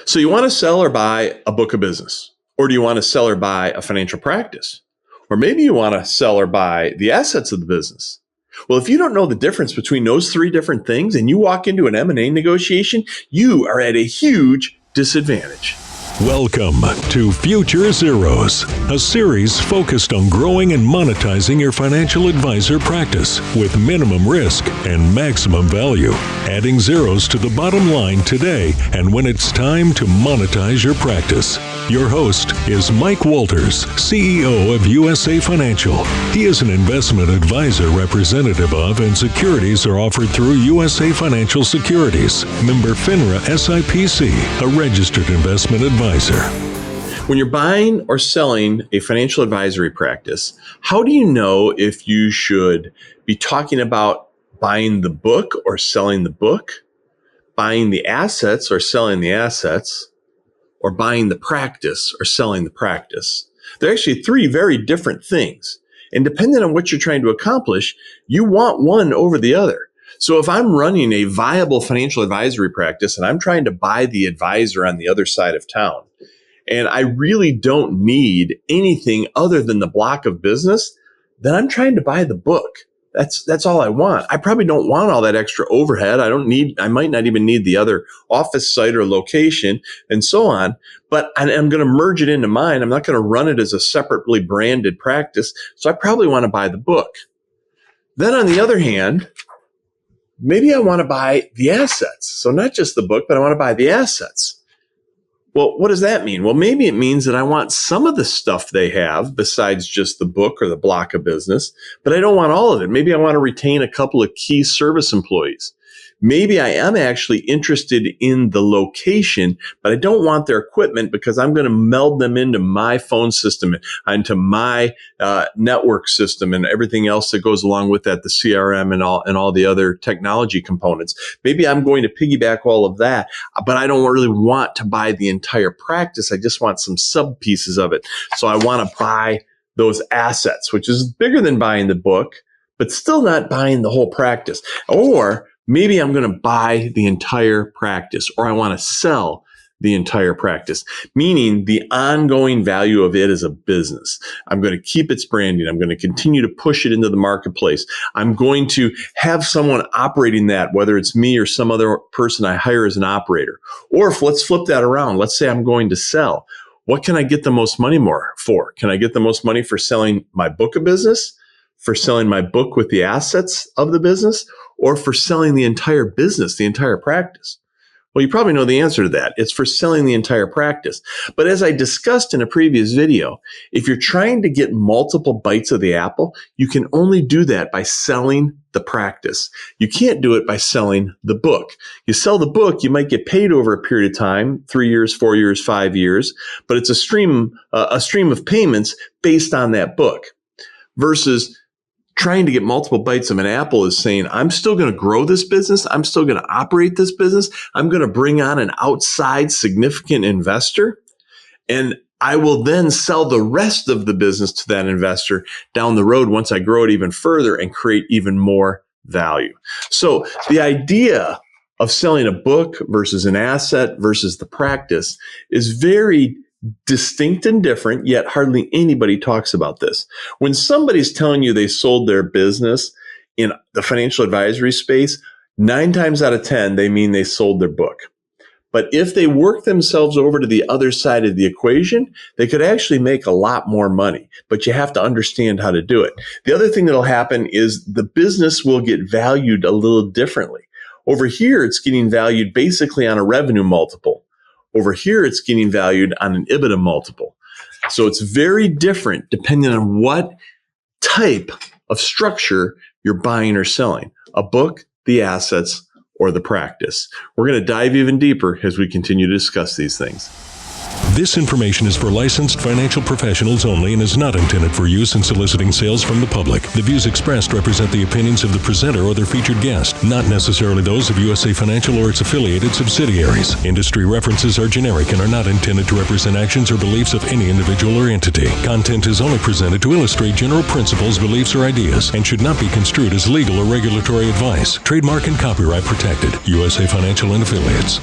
So you want to sell or buy a book of business? Or do you want to sell or buy a financial practice? Or maybe you want to sell or buy the assets of the business. Well, if you don't know the difference between those three different things and you walk into an M&A negotiation, you are at a huge disadvantage. Welcome to Future Zeros, a series focused on growing and monetizing your financial advisor practice with minimum risk and maximum value, adding zeros to the bottom line today and when it's time to monetize your practice. Your host is Mike Walters, CEO of USA Financial. He is an investment advisor representative of, and securities are offered through USA Financial Securities, member FINRA SIPC, a registered investment advisor. When you're buying or selling a financial advisory practice, how do you know if you should be talking about buying the book or selling the book, buying the assets or selling the assets, or buying the practice or selling the practice? They're actually three very different things. And depending on what you're trying to accomplish, you want one over the other. So if I'm running a viable financial advisory practice and I'm trying to buy the advisor on the other side of town, and I really don't need anything other than the block of business, then I'm trying to buy the book. That's all I want. I probably don't want all that extra overhead. I might not even need the other office site or location and so on, but I'm going to merge it into mine. I'm not going to run it as a separately branded practice. So I probably want to buy the book. Then on the other hand, maybe I want to buy the assets. So not just the book, but I want to buy the assets. Well, what does that mean? Well, maybe it means that I want some of the stuff they have besides just the book or the block of business, but I don't want all of it. Maybe I want to retain a couple of key service employees. Maybe I am actually interested in the location, but I don't want their equipment because I'm going to meld them into my phone system, into my network system and everything else that goes along with that, the CRM and all the other technology components. Maybe I'm going to piggyback all of that, but I don't really want to buy the entire practice. I just want some sub pieces of it. So I want to buy those assets, which is bigger than buying the book, but still not buying the whole practice. Or maybe I'm going to buy the entire practice, or I want to sell the entire practice, meaning the ongoing value of it as a business. I'm going to keep its branding. I'm going to continue to push it into the marketplace. I'm going to have someone operating that, whether it's me or some other person I hire as an operator. Or let's flip that around. Let's say I'm going to sell. What can I get the most money for? Can I get the most money for selling my book of business, for selling my book with the assets of the business, or for selling the entire business, the entire practice? Well, you probably know the answer to that. It's for selling the entire practice. But as I discussed in a previous video, if you're trying to get multiple bites of the apple, you can only do that by selling the practice. You can't do it by selling the book. You sell the book, you might get paid over a period of time, 3 years, 4 years, 5 years, but it's a stream of payments based on that book. Versus trying to get multiple bites of an apple is saying, I'm still going to grow this business. I'm still going to operate this business. I'm going to bring on an outside significant investor, and I will then sell the rest of the business to that investor down the road once I grow it even further and create even more value. So the idea of selling a book versus an asset versus the practice is very distinct and different, yet hardly anybody talks about this. When somebody's telling you they sold their business in the financial advisory space, 9 times out of 10, they mean they sold their book. But if they work themselves over to the other side of the equation, they could actually make a lot more money, but you have to understand how to do it. The other thing that'll happen is the business will get valued a little differently. Over here, it's getting valued basically on a revenue multiple. Over here, it's getting valued on an EBITDA multiple. So it's very different depending on what type of structure you're buying or selling: a book, the assets, or the practice. We're going to dive even deeper as we continue to discuss these things. This information is for licensed financial professionals only and is not intended for use in soliciting sales from the public. The views expressed represent the opinions of the presenter or their featured guest, not necessarily those of USA Financial or its affiliated subsidiaries. Industry references are generic and are not intended to represent actions or beliefs of any individual or entity. Content is only presented to illustrate general principles, beliefs, or ideas and should not be construed as legal or regulatory advice. Trademark and copyright protected. USA Financial and Affiliates.